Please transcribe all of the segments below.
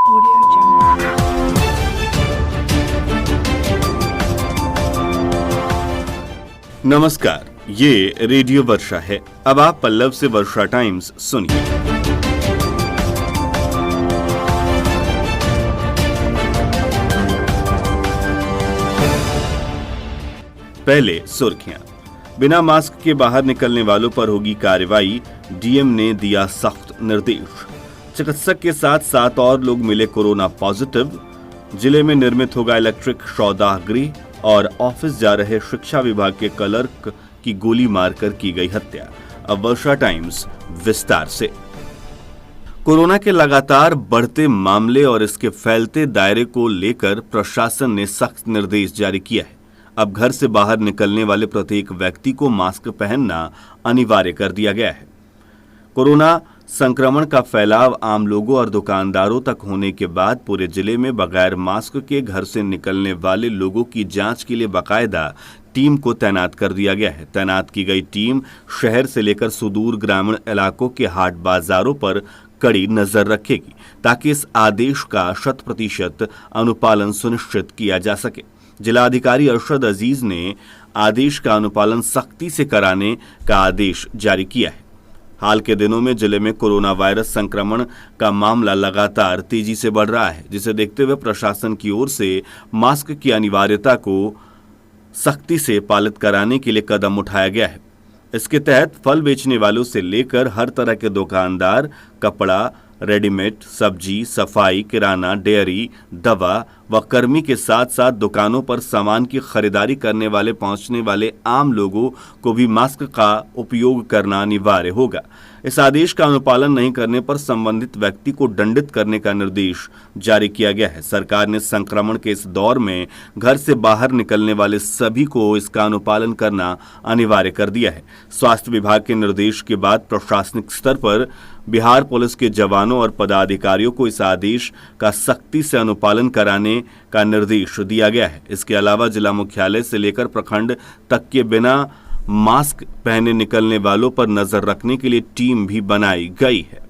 Audio Jungle. नमस्कार, ये radio वर्षा है। अब आप पल्लव से वर्षा टाइम्स सुनिए। पहले सुर्खियां। बिना मास्क के बाहर निकलने वालों पर होगी कार्रवाई, डीएम ने दिया सख्त निर्देश। चिकित्सक के साथ 7 और लोग मिले कोरोना पॉजिटिव। जिले में निर्मित होगा इलेक्ट्रिक सौदागृह और ऑफिस जा रहे शिक्षा विभाग के क्लर्क की गोली मारकर की गई हत्या। अब वर्षा टाइम्स विस्तार से। कोरोना के लगातार बढ़ते मामले और इसके फैलते दायरे को लेकर प्रशासन ने सख्त निर्देश जारी किया है। अब घर से बाहर निकलने वाले प्रत्येक व्यक्ति को मास्क पहनना अनिवार्य कर दिया गया है। कोरोना संक्रमण का फैलाव आम लोगों और दुकानदारों तक होने के बाद पूरे जिले में बगैर मास्क के घर से निकलने वाले लोगों की जांच के लिए बाकायदा टीम को तैनात कर दिया गया है। तैनात की गई टीम शहर से लेकर सुदूर ग्रामीण इलाकों के हाट बाजारों पर कड़ी नजर रखेगी ताकि इस आदेश का 100% अनुपालन सुनिश्चित किया जा सके। जिलाधिकारी अरशद अजीज ने आदेश का अनुपालन सख्ती से कराने का आदेश जारी किया है। हाल के दिनों में जिले में कोरोना वायरस संक्रमण का मामला लगातार तेजी से बढ़ रहा है, जिसे देखते हुए प्रशासन की ओर से मास्क की अनिवार्यता को सख्ती से पालित कराने के लिए कदम उठाया गया है। इसके तहत फल बेचने वालों से लेकर हर तरह के दुकानदार, कपड़ा, रेडीमेड, सब्जी, सफाई, किराना, डेयरी, दवा व कर्मी के साथ साथ दुकानों पर सामान की खरीदारी करने वाले पहुंचने वाले आम लोगों को भी मास्क का उपयोग करना अनिवार्य होगा। इस आदेश का अनुपालन नहीं करने पर संबंधित व्यक्ति को दंडित करने का निर्देश जारी किया गया है। सरकार ने संक्रमण के इस दौर में घर से बाहर निकलने वाले सभी को इसका अनुपालन करना अनिवार्य कर दिया है। स्वास्थ्य विभाग के निर्देश के बाद प्रशासनिक स्तर पर बिहार पुलिस के जवानों और पदाधिकारियों को इस आदेश का सख्ती से अनुपालन कराने का निर्देश दिया गया है। इसके अलावा जिला मुख्यालय से लेकर प्रखंड तक के बिना मास्क पहने निकलने वालों पर नजर रखने के लिए टीम भी बनाई गई है।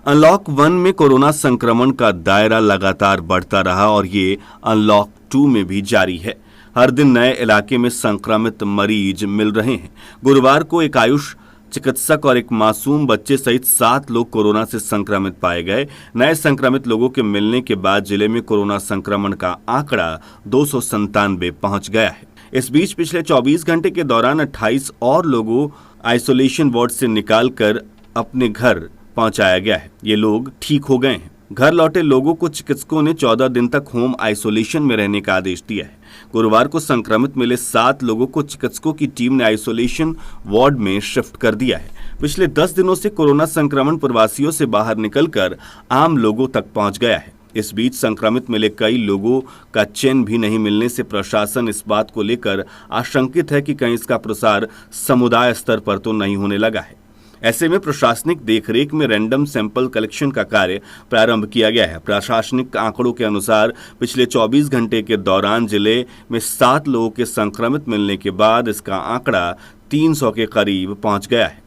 अनलॉक 1 में कोरोना संक्रमण का दायरा लगातार बढ़ता रहा और ये अनलॉक 2 में भी जारी है। हर दिन नए इलाके में संक्रमित मरीज मिल रहे हैं। गुरुवार को एक आयुष चिकित्सक और एक मासूम बच्चे सहित 7 लोग कोरोना से संक्रमित पाए गए। नए संक्रमित लोगों के मिलने के बाद जिले में कोरोना संक्रमण का आंकड़ा 297 पहुंच गया है। इस बीच पिछले 24 घंटे के दौरान 28 और लोगों आइसोलेशन वार्ड से निकालकर अपने घर पहुंचाया गया है। ये लोग ठीक हो गए हैं। घर लौटे लोगों को चिकित्सकों ने 14 दिन तक होम आइसोलेशन में रहने का आदेश दिया है। गुरुवार को संक्रमित मिले 7 लोगों को चिकित्सकों की टीम ने आइसोलेशन वार्ड में शिफ्ट कर दिया है। पिछले 10 दिनों से कोरोना संक्रमण प्रवासियों से बाहर निकलकर आम लोगों तक पहुंच गया है। इस बीच संक्रमित मिले कई लोगों का चैन भी नहीं मिलने से प्रशासन इस बात को लेकर आशंकित है कि कहीं इसका प्रसार समुदाय स्तर पर तो नहीं होने लगा है। ऐसे में प्रशासनिक देखरेख में रैंडम सैंपल कलेक्शन का कार्य प्रारंभ किया गया है। प्रशासनिक आंकड़ों के अनुसार पिछले 24 घंटे के दौरान जिले में 7 लोगों के संक्रमित मिलने के बाद इसका आंकड़ा 300 के करीब पहुंच गया है।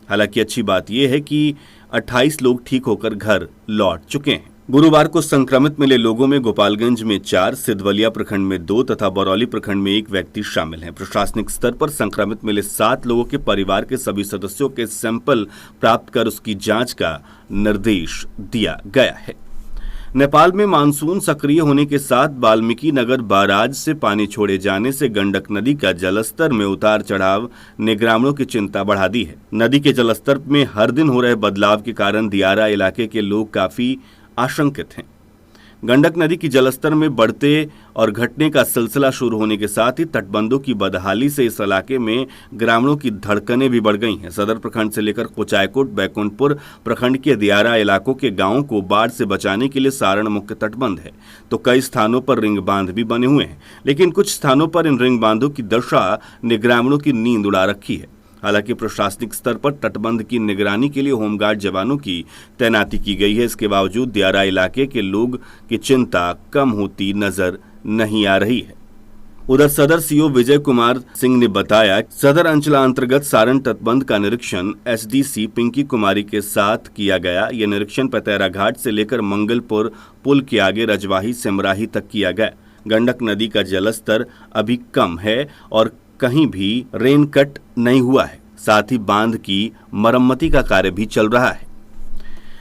हालांकि अच्छी बात यह है कि 28 लोग ठीक होकर घर लौट चुके हैं। गुरुवार को संक्रमित मिले लोगों में गोपालगंज में 4, सिद्धवलिया प्रखंड में 2 तथा बरौली प्रखंड में 1 व्यक्ति शामिल हैं। प्रशासनिक स्तर पर संक्रमित मिले 7 लोगों के परिवार के सभी सदस्यों के सैंपल प्राप्त कर उसकी जांच का निर्देश दिया गया है। नेपाल में मानसून सक्रिय होने के साथ वाल्मीकि नगर बाराज से पानी छोड़े जाने से गंडक नदी का जलस्तर में उतार चढ़ाव ने ग्रामीणों की चिंता बढ़ा दी है। नदी के जलस्तर में हर दिन हो रहे बदलाव के कारण दियारा इलाके के लोग काफी आशंकित हैं। गंडक नदी की जलस्तर में बढ़ते और घटने का सिलसिला शुरू होने के साथ ही तटबंधों की बदहाली से इस इलाके में ग्रामीणों की धड़कनें भी बढ़ गई हैं। सदर प्रखंड से लेकर कुचायकोट, बैकुंठपुर प्रखंड के दियारा इलाकों के गांवों को बाढ़ से बचाने के लिए सारण मुख्य तटबंध है, तो कई स्थानों पर रिंग बांध भी बने हुए हैं। लेकिन कुछ स्थानों पर इन रिंग बांधों की दशा ने ग्रामीणों की नींद उड़ा रखी है। हालांकि प्रशासनिक स्तर पर तटबंध की निगरानी के लिए होमगार्ड जवानों की तैनाती की गई है। इसके बावजूद दियारा इलाके के लोग की चिंता कम होती नजर नहीं आ रही है। उधर सदर सीओ विजय कुमार सिंह ने बताया, सदर अंचलांतर्गत सारण तटबंध का निरीक्षण एसडीसी पिंकी कुमारी के साथ किया गया। यह निरीक्षण पतेरा घाट से लेकर मंगलपुर पुल के आगे रजवाही सिमराही तक किया गया। गंडक नदी का जलस्तर अभी कम है और कहीं भी रेन कट नहीं हुआ है। साथ ही बांध की मरम्मती का कार्य भी चल रहा है।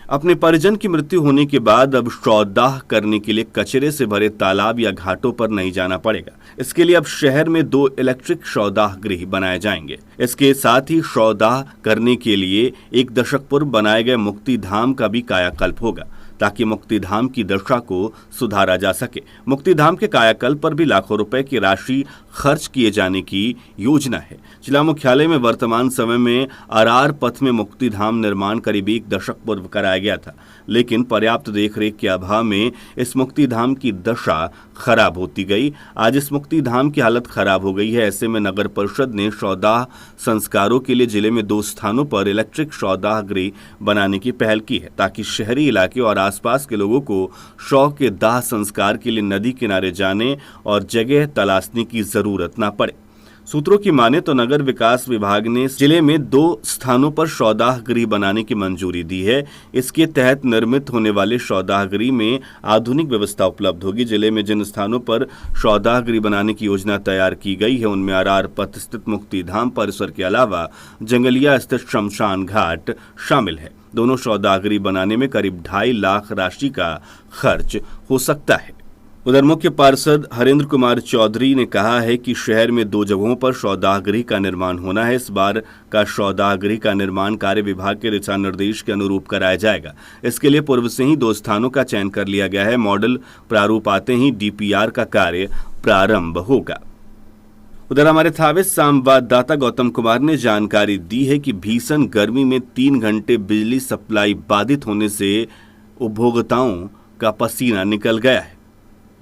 अपने परिजन की मृत्यु होने के बाद अब शवदाह करने के लिए कचरे से भरे तालाब या घाटों पर नहीं जाना पड़ेगा। इसके लिए अब शहर में 2 इलेक्ट्रिक शवदाह गृह बनाए जाएंगे। इसके साथ ही शवदाह करने के लिए 1 दशक पूर्व बनाए गए मुक्तिधाम का भी कायाकल्प होगा, ताकि मुक्तिधाम की दशा को सुधारा जा सके। मुक्तिधाम के कायाकल्प पर भी लाखों रुपए की राशि खर्च किए जाने की योजना है। जिला मुख्यालय में वर्तमान समय में अरार पथ में मुक्तिधाम निर्माण करीब 1 दशक पूर्व कराया गया था, लेकिन पर्याप्त देखरेख के अभाव में इस मुक्तिधाम की दशा खराब होती गई। आज इस मुक्तिधाम की हालत खराब हो गई है। ऐसे में नगर परिषद ने शवदाह संस्कारों के लिए जिले में 2 स्थानों पर इलेक्ट्रिक शवदाह गृह बनाने की पहल की है, ताकि शहरी इलाके और आसपास के लोगों को शव के दाह संस्कार के लिए नदी किनारे जाने और जगह तलाशने की जरूरत न पड़े। सूत्रों की माने तो नगर विकास विभाग ने जिले में 2 स्थानों पर शवदाह गृह बनाने की मंजूरी दी है। इसके तहत निर्मित होने वाले शवदाह गृह में आधुनिक व्यवस्था उपलब्ध होगी। जिले में जिन स्थानों पर शवदाह गृह बनाने की योजना तैयार की गई है, उनमें अरार पथ स्थित मुक्तिधाम परिसर के अलावा जंगलिया स्थित शमशान घाट शामिल है। दोनों शवदाह गृह बनाने में करीब 2.5 लाख राशि का खर्च हो सकता है। उधर मुख्य पार्षद हरेंद्र कुमार चौधरी ने कहा है कि शहर में 2 जगहों पर शवदाह गृह का निर्माण होना है। इस बार का शवदाह गृह का निर्माण कार्य विभाग के दिशा निर्देश के अनुरूप कराया जाएगा। इसके लिए पूर्व से ही 2 स्थानों का चयन कर लिया गया है। मॉडल प्रारूप आते ही डीपीआर का कार्य प्रारंभ होगा। उधर हमारे थावे संवाददाता गौतम कुमार ने जानकारी दी है कि भीषण गर्मी में 3 घंटे बिजली सप्लाई बाधित होने से उपभोक्ताओं का पसीना निकल गया है।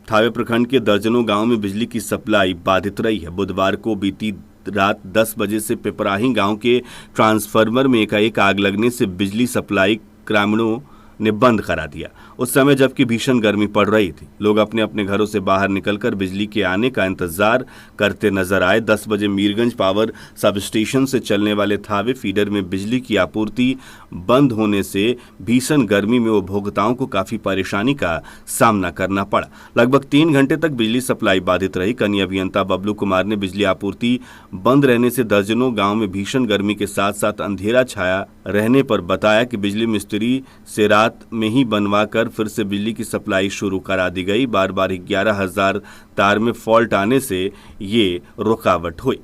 थावे प्रखंड के दर्जनों गांव में बिजली की सप्लाई बाधित रही है। बुधवार को बीती रात 10 बजे से पिपराही गांव के ट्रांसफार्मर में एकाएक आग लगने से बिजली सप्लाई ग्रामीणों ने बंद करा दिया। उस समय जबकि भीषण गर्मी पड़ रही थी, लोग अपने अपने घरों से बाहर निकलकर बिजली के आने का इंतजार करते नजर आए। 10 बजे मीरगंज पावर सब स्टेशन से चलने वाले थावे फीडर में बिजली की आपूर्ति बंद होने से भीषण गर्मी में उपभोक्ताओं को काफी परेशानी का सामना करना पड़ा। लगभग 3 घंटे तक बिजली सप्लाई बाधित रही। कनीय अभियंता बबलू कुमार ने बिजली आपूर्ति बंद रहने से दर्जनों गाँव में भीषण गर्मी के साथ साथ अंधेरा छाया रहने पर बताया कि बिजली मिस्त्री से रात में ही बनवा कर फिर से बिजली की सप्लाई शुरू करा दी गई। बार बार 11,000 तार में फॉल्ट आने से ये रुकावट हुई।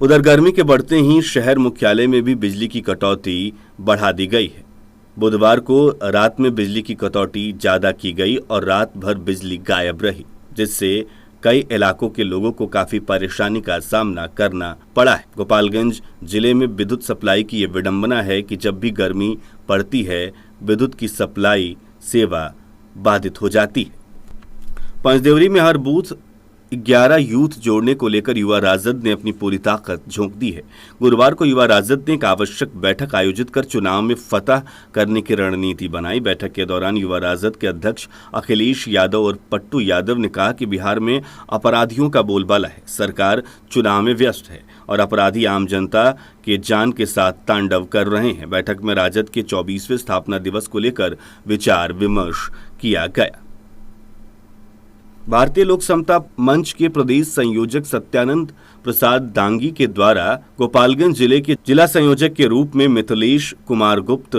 उधर गर्मी के बढ़ते ही शहर मुख्यालय में भी बिजली की कटौती बढ़ा दी गई है। बुधवार को रात में बिजली की कटौती ज्यादा की गई और रात भर बिजली गायब रही, जिससे कई इलाकों के लोगों को काफी परेशानी का सामना करना पड़ा है। गोपालगंज जिले में विद्युत सप्लाई की ये विडंबना है कि जब भी गर्मी पड़ती है, विद्युत की सप्लाई सेवा बाधित हो जाती है। पंचदेवरी में हर बूथ 11 यूथ जोड़ने को लेकर युवा राजद ने अपनी पूरी ताकत झोंक दी है। गुरुवार को युवा राजद ने एक आवश्यक बैठक आयोजित कर चुनाव में फतह करने की रणनीति बनाई। बैठक के दौरान युवा राजद के अध्यक्ष अखिलेश यादव और पट्टू यादव ने कहा कि बिहार में अपराधियों का बोलबाला है, सरकार चुनाव में व्यस्त है और अपराधी आम जनता के जान के साथ तांडव कर रहे हैं। बैठक में राजद के 24वें स्थापना दिवस को लेकर विचार विमर्श किया गया। भारतीय लोक समता मंच के प्रदेश संयोजक सत्यानंद प्रसाद दांगी के द्वारा गोपालगंज जिले के जिला संयोजक के रूप में मिथिलेश कुमार गुप्त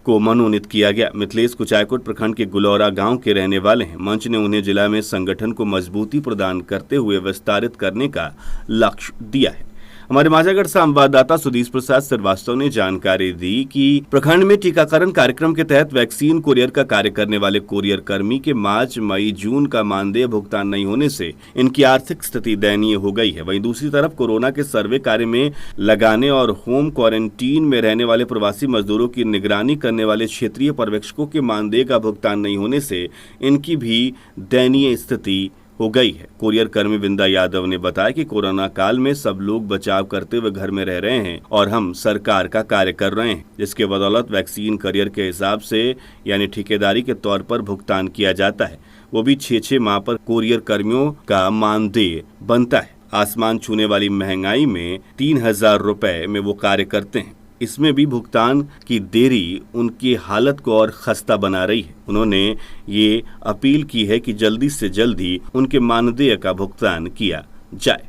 को मनोनीत किया गया। मिथिलेश कुचायकोट प्रखंड के गुलौरा गांव के रहने वाले हैं। मंच ने उन्हें जिला में संगठन को मजबूती प्रदान करते हुए विस्तारित करने का लक्ष्य दिया है। हमारे माझागढ़ संवाददाता सुधीश प्रसाद श्रीवास्तव ने जानकारी दी कि प्रखंड में टीकाकरण कार्यक्रम के तहत वैक्सीन कुरियर का कार्य करने वाले कुरियर कर्मी के मार्च, मई, जून का मानदेय भुगतान नहीं होने से इनकी आर्थिक स्थिति दयनीय हो गई है। वहीं दूसरी तरफ कोरोना के सर्वे कार्य में लगाने और होम क्वारंटीन में रहने वाले प्रवासी मजदूरों की निगरानी करने वाले क्षेत्रीय पर्यवेक्षकों के मानदेय का भुगतान नहीं होने से इनकी भी दयनीय स्थिति हो गई है। कुरियर कर्मी विंदा यादव ने बताया कि कोरोना काल में सब लोग बचाव करते हुए घर में रह रहे हैं और हम सरकार का कार्य कर रहे हैं, जिसके बदौलत वैक्सीन कुरियर के हिसाब से यानी ठेकेदारी के तौर पर भुगतान किया जाता है। वो भी 6-6 माह पर कोरियर कर्मियों का मानदेय बनता है। आसमान छूने वाली महंगाई में 3,000 रुपए में वो कार्य करते हैं। इसमें भी भुगतान की देरी उनकी हालत को और खस्ता बना रही है। उन्होंने ये अपील की है कि जल्दी से जल्दी उनके मानदेय का भुगतान किया जाए।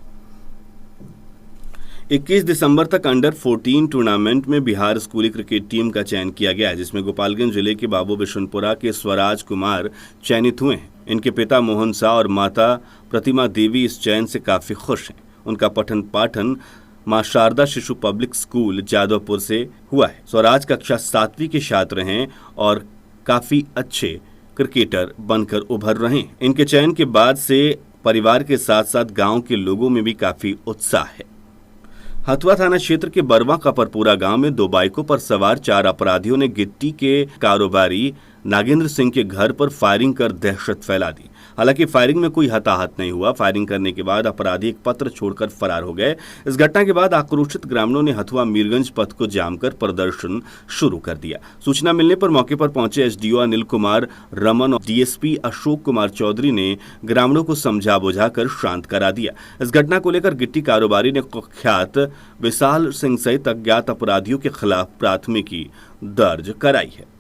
21 दिसंबर तक अंडर 14 टूर्नामेंट में बिहार स्कूली क्रिकेट टीम का चयन किया गया है, जिसमें गोपालगंज जिले के बाबू बिशुनपुरा के स्वराज कुमार चयनित हुए हैं। इनके पिता मोहन शाह और माता प्रतिमा देवी इस चयन से काफी खुश हैं। उनका पठन पाठन मां शारदा शिशु पब्लिक स्कूल जादवपुर से हुआ है। स्वराज कक्षा 7वीं के छात्र हैं और काफी अच्छे क्रिकेटर बनकर उभर रहे हैं। इनके चयन के बाद से परिवार के साथ साथ गांव के लोगों में भी काफी उत्साह है। हथुआ थाना क्षेत्र के बरवा कपरपुरा गांव में 2 बाइकों पर सवार 4 अपराधियों ने गिट्टी के कारोबारी नागेंद्र सिंह के घर पर फायरिंग कर दहशत फैला दी। हालांकि फायरिंग में कोई हताहत नहीं हुआ। फायरिंग करने के बाद अपराधी एक पत्र छोड़कर फरार हो गए। इस घटना के बाद आक्रोशित ग्रामीणों ने हथुआ मीरगंज पथ को जाम कर प्रदर्शन शुरू कर दिया। सूचना मिलने पर मौके पर पहुंचे एसडीओ अनिल कुमार रमन और डीएसपी अशोक कुमार चौधरी ने ग्रामीणों को समझा बुझाकर शांत करा दिया। इस घटना को लेकर गिट्टी कारोबारी ने कुख्यात विशाल सिंह सहित अज्ञात अपराधियों के खिलाफ प्राथमिकी दर्ज कराई है।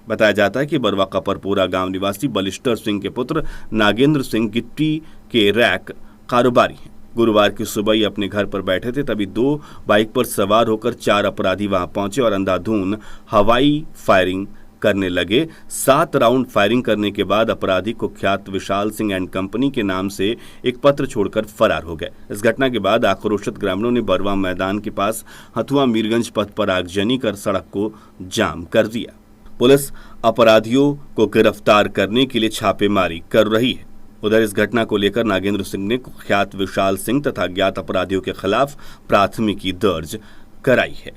बताया जाता है कि बरवा कपरपुरा गांव निवासी बलिस्टर सिंह के पुत्र नागेंद्र सिंह गिट्टी के रैक कारोबारी हैं। गुरुवार की सुबह ही अपने घर पर बैठे थे, तभी 2 बाइक पर सवार होकर 4 अपराधी वहां पहुंचे और अंधाधुंध हवाई फायरिंग करने लगे। 7 राउंड फायरिंग करने के बाद अपराधी कुख्यात विशाल सिंह एंड कंपनी के नाम से एक पत्र छोड़कर फरार हो गए। इस घटना के बाद आक्रोशित ग्रामीणों ने बरवा मैदान के पास हथुआ मीरगंज पथ पर आगजनी कर सड़क को जाम कर दिया। पुलिस अपराधियों को गिरफ्तार करने के लिए छापेमारी कर रही है। उधर इस घटना को लेकर नागेंद्र सिंह ने कुख्यात विशाल सिंह तथा अज्ञात अपराधियों के खिलाफ प्राथमिकी दर्ज कराई है।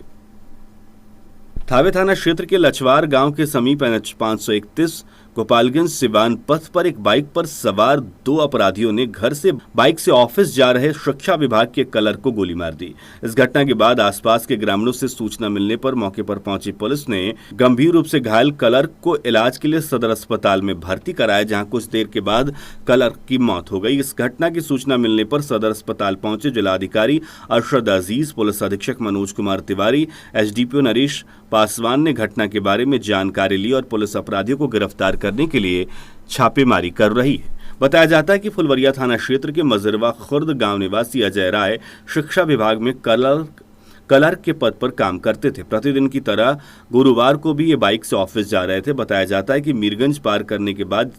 थावे थाना क्षेत्र के लछवार गांव के समीप NH 531 गोपालगंज सिवान पथ पर एक बाइक पर सवार 2 अपराधियों ने घर से बाइक से ऑफिस जा रहे शिक्षा विभाग के क्लर्क को गोली मार दी। इस घटना के बाद आसपास के ग्रामीणों से सूचना मिलने पर मौके पर पहुंची पुलिस ने गंभीर रूप से घायल क्लर्क को इलाज के लिए सदर अस्पताल में भर्ती कराया, जहां कुछ देर के बाद क्लर्क की मौत हो गई। इस घटना की सूचना मिलने पर सदर अस्पताल पहुंचे जिलाधिकारी अरशद अजीज, पुलिस अधीक्षक मनोज कुमार तिवारी, एसडीपीओ नरेश पासवान ने घटना के बारे में जानकारी ली और पुलिस अपराधियों को गिरफ्तार करने के लिए छापेमारी कर रही है। बताया जाता है कि फुलवरिया थाना क्षेत्र के मजरवा खुर्द गांव निवासी अजय राय शिक्षा विभाग में क्लर्क के पद पर काम करते थे। प्रतिदिन की तरह गुरुवार को भी ये बाइक से ऑफिस जा रहे थे। बताया जाता है कि मीरगंज पार करने के बाद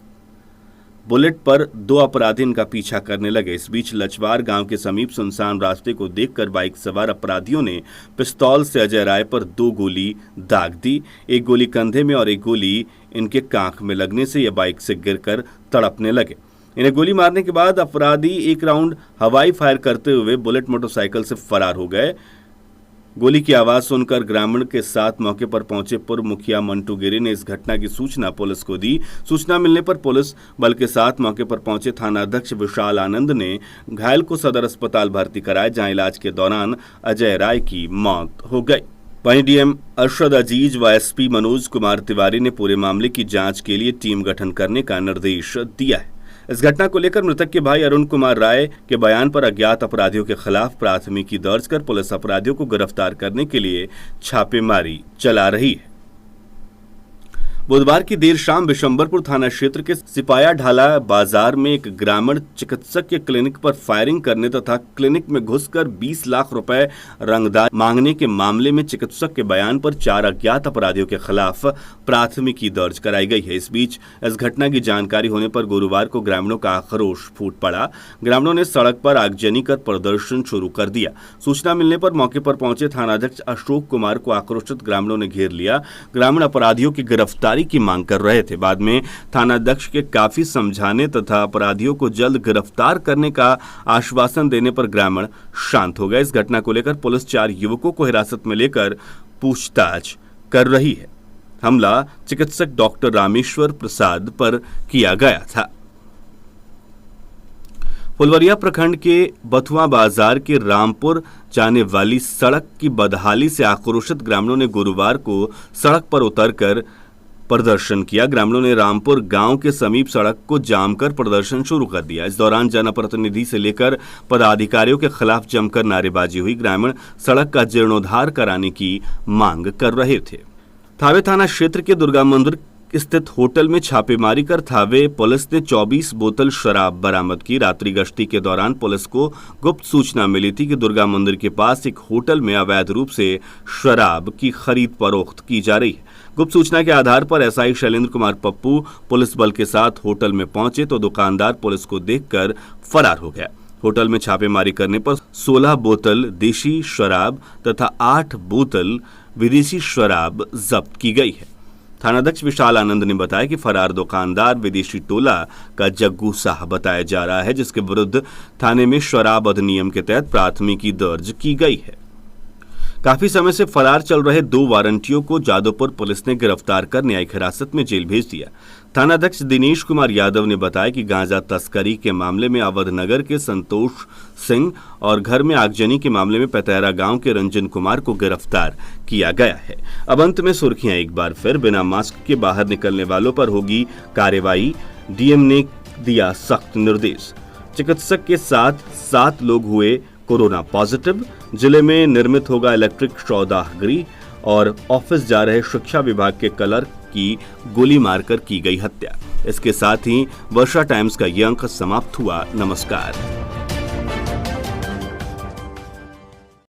बुलेट पर 2 अपराधी इनका पीछा करने लगे। इस बीच लछवार गांव के समीप सुनसान रास्ते को देखकर बाइक सवार अपराधियों ने पिस्तौल से अजय राय पर 2 गोली दाग दी। एक गोली कंधे में और एक गोली इनके कांख में लगने से यह बाइक से गिरकर तड़पने लगे। इन्हें गोली मारने के बाद अपराधी 1 राउंड हवाई फायर करते हुए बुलेट मोटरसाइकिल से फरार हो गए। गोली की आवाज सुनकर ग्रामीण के साथ मौके पर पहुंचे पूर्व मुखिया मंटू गिरी ने इस घटना की सूचना पुलिस को दी। सूचना मिलने पर पुलिस बल के साथ मौके पर पहुंचे थाना अध्यक्ष विशाल आनंद ने घायल को सदर अस्पताल भर्ती कराया, जहां इलाज के दौरान अजय राय की मौत हो गई। वहीं डीएम अरशद अजीज व एसपी मनोज कुमार तिवारी ने पूरे मामले की जांच के लिए टीम गठन करने का निर्देश दिया है। इस घटना को लेकर मृतक के भाई अरुण कुमार राय के बयान पर अज्ञात अपराधियों के खिलाफ प्राथमिकी दर्ज कर पुलिस अपराधियों को गिरफ्तार करने के लिए छापेमारी चला रही है। बुधवार की देर शाम बिशंबरपुर थाना क्षेत्र के सिपाया ढाला बाजार में एक ग्रामीण चिकित्सक के क्लिनिक पर फायरिंग करने तथा क्लिनिक में घुसकर 20 लाख रुपए रंगदार मांगने के मामले में चिकित्सक के बयान पर 4 अज्ञात अपराधियों के खिलाफ प्राथमिकी दर्ज कराई गई है। इस बीच इस घटना की जानकारी होने पर गुरुवार को ग्रामीणों का आक्रोश फूट पड़ा। ग्रामीणों ने सड़क पर आगजनी कर प्रदर्शन शुरू कर दिया। सूचना मिलने पर मौके पर पहुंचे थानाध्यक्ष अशोक कुमार को आक्रोशित ग्रामीणों ने घेर लिया। ग्रामीण अपराधियों की गिरफ्तारी की मांग कर रहे थे। बाद में थानाध्यक्ष के काफी समझाने तथा अपराधियों को जल्द गिरफ्तार करने का आश्वासन देने पर ग्रामीण शांत हो गए। इस घटना को लेकर पुलिस 4 युवकों को हिरासत में लेकर पूछताछ कर रही है। हमला चिकित्सक डॉक्टर रामेश्वर प्रसाद पर किया गया था। फुलवरिया प्रखंड के बथुआ बाजार के रामपुर जाने वाली सड़क की बदहाली से आक्रोशित ग्रामीणों ने गुरुवार को सड़क पर उतरकर प्रदर्शन किया। ग्रामीणों ने रामपुर गांव के समीप सड़क को जाम कर प्रदर्शन शुरू कर दिया। इस दौरान जनप्रतिनिधि से लेकर पदाधिकारियों के खिलाफ जमकर नारेबाजी हुई। ग्रामीण सड़क का जीर्णोद्धार कराने की मांग कर रहे थे। थावे थाना क्षेत्र के दुर्गा मंदिर स्थित होटल में छापेमारी कर थावे पुलिस ने 24 बोतल शराब बरामद की। रात्रि गश्ती के दौरान पुलिस को गुप्त सूचना मिली थी कि दुर्गा मंदिर के पास एक होटल में अवैध रूप से शराब की खरीद फरोख्त की जा रही है। गुप्त सूचना के आधार पर एसआई शैलेंद्र कुमार पप्पू पुलिस बल के साथ होटल में पहुंचे तो दुकानदार पुलिस को देखकर फरार हो गया। होटल में छापेमारी करने पर 16 बोतल देशी शराब तथा 8 बोतल विदेशी शराब जब्त की गई है। थानाध्यक्ष विशाल आनंद ने बताया कि फरार दुकानदार विदेशी टोला का जग्गू साह बताया जा रहा है, जिसके विरुद्ध थाने में शराब अधिनियम के तहत प्राथमिकी दर्ज की गई है। काफी समय से फरार चल रहे 2 वारंटियों को जादवपुर पुलिस ने गिरफ्तार कर न्यायिक हिरासत में जेल भेज दिया। थानाध्यक्ष दिनेश कुमार यादव ने बताया कि गांजा तस्करी के मामले में अवध नगर के संतोष सिंह और घर में आगजनी के मामले में पतैरा गांव के रंजन कुमार को गिरफ्तार किया गया है। अब अंत में सुर्खियां एक बार फिर। बिना मास्क के बाहर निकलने वालों पर होगी कार्रवाई, डीएम ने दिया सख्त निर्देश। चिकित्सक के साथ 7 लोग हुए कोरोना पॉजिटिव। जिले में निर्मित होगा इलेक्ट्रिक सौदागृह और ऑफिस जा रहे शिक्षा विभाग के क्लर्क की गोली मारकर की गई हत्या। इसके साथ ही वर्षा टाइम्स का ये अंक समाप्त हुआ। नमस्कार।